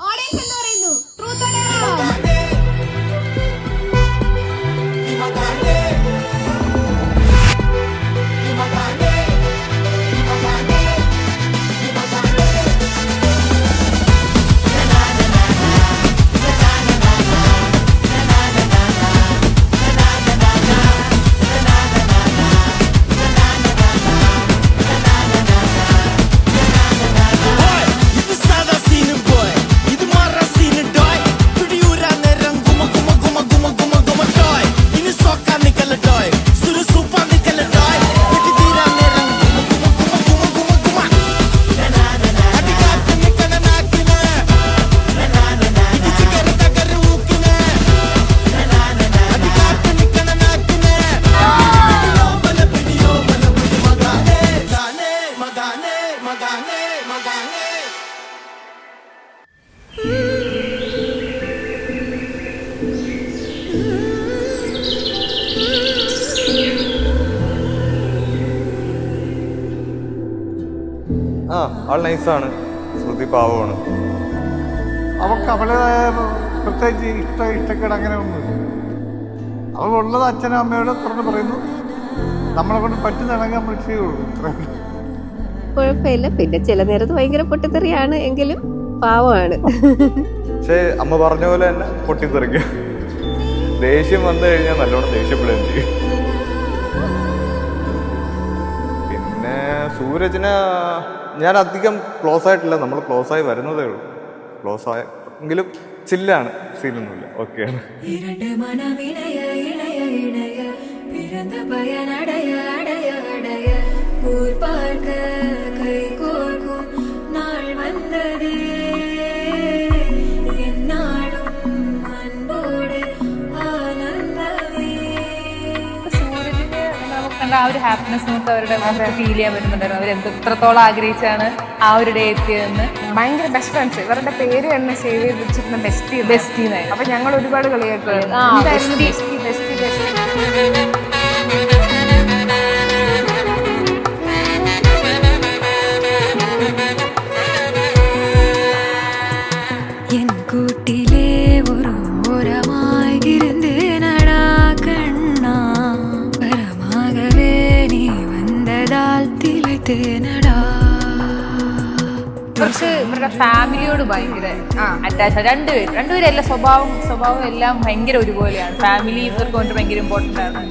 Audience എന്ന് പറയുന്നു. Truth or error? ആൾ നൈസാണ്, ശ്രുതി പാവമാണ്. അവൾക്ക് അവളുടേതായ പ്രത്യേകിച്ച് ഇഷ്ടക്കേട് അങ്ങനെ ഒന്നുമില്ല. അവളുള്ളത് അച്ഛനും അമ്മയോട് തുറന്ന് പറയുന്നു, നമ്മളെ കൊണ്ട് പറ്റുന്നതാണെങ്കിൽ നമ്മൾ ചെയ്യുള്ളൂ. കുഴപ്പമില്ല. പിന്നെ ചില നേരത്ത് ഭയങ്കര പൊട്ടിത്തെറിയാണ്, എങ്കിലും പാവമാണ്. പക്ഷേ അമ്മ പറഞ്ഞ പോലെ തന്നെ പൊട്ടിത്തെറിക്കും. ദേഷ്യം വന്നു കഴിഞ്ഞാൽ നല്ലോണം ദേഷ്യപ്പെടുകയും ചെയ്യും. പിന്നെ സൂരജിനെ ഞാൻ അധികം ക്ലോസ് ആയിട്ടില്ല, നമ്മൾ ക്ലോസ് ആയി വരുന്നതേ ഉള്ളൂ. ക്ലോസ് ആയെങ്കിലും ചില്ലാണ്, സീനൊന്നുമില്ല, ഓക്കെയാണ്. ആ ഒരു ഹാപ്പിനെസ് നമുക്ക് അവരുടെ ഫീൽ ചെയ്യാൻ പറ്റുന്നുണ്ടായിരുന്നു. അവർ എത്രത്തോളം ആഗ്രഹിച്ചാണ് ആ ഒരു ഡേ എത്തിയതെന്ന്. ഭയങ്കര ബെസ്റ്റ് ഫ്രണ്ട്സ്. ഇവരുടെ പേര് തന്നെ സേവ് ചെയ്ത് വെച്ചിരുന്ന ബെസ്റ്റി. അപ്പൊ ഞങ്ങൾ ഒരുപാട് കളിയാക്കുമായിരുന്നു. കൂട്ടിലെ ഒരു ഓരമായി ഇരുന്നേനടാ കണ്ണാ പരമാകവേ നീ വന്നതാൽ തിളത്തേനടാ. കുറച്ച് ഇവരുടെ ഫാമിലിയോട് ഭയങ്കര അറ്റാച്ച്. രണ്ടുപേരും എല്ലാ സ്വഭാവം എല്ലാം ഭയങ്കര ഒരുപോലെയാണ്. ഫാമിലി ഇവർക്ക് കൊണ്ട് ഭയങ്കര ഇമ്പോർട്ടൻ്റ് ആണ്.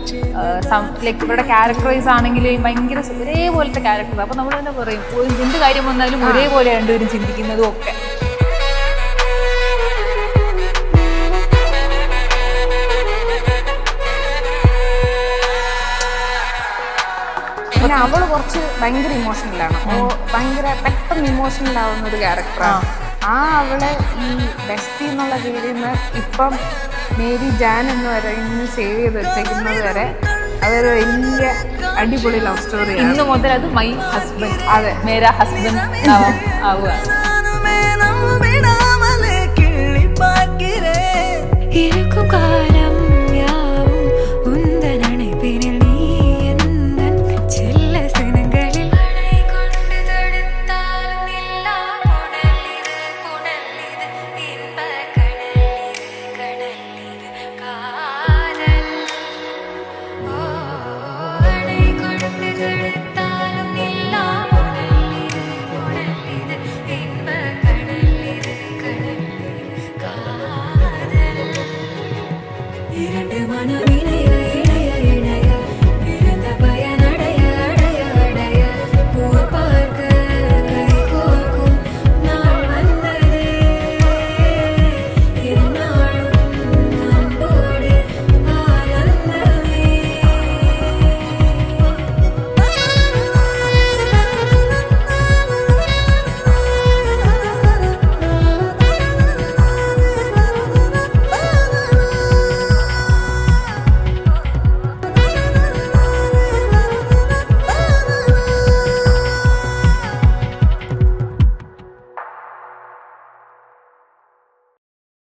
ലൈക്ക് ഇവരുടെ ക്യാരക്ടറൈസ് ആണെങ്കിൽ ഭയങ്കര ഒരേപോലത്തെ ക്യാരക്ടർ. അപ്പോൾ നമ്മൾ തന്നെ പറയും, എന്ത് കാര്യം വന്നാലും ഒരേപോലെ രണ്ടുപേരും ചിന്തിക്കുന്നതും ഒക്കെ. പിന്നെ അവള് കുറച്ച് ഭയങ്കര ഇമോഷണലാണ്. അപ്പോൾ ഭയങ്കര പെട്ടെന്ന് ഇമോഷണൽ ആവുന്ന ഒരു ക്യാരക്ടറാണ്. അവളെ ഈ ബെസ്റ്റി എന്നുള്ള പേരിൽ നിന്ന് ഇപ്പം മേരി ജാൻ എന്ന് വരെ ഇന്ന് സേവ് ചെയ്ത് വെച്ചേക്കുന്നത് വരെ അതൊരു വലിയ അടിപൊളി ലവ് സ്റ്റോറി. ഇന്ന് മുതൽ അത് മൈ ഹസ്ബൻഡ്, അതെ, മേരാ ഹസ്ബൻഡ് ആവുക.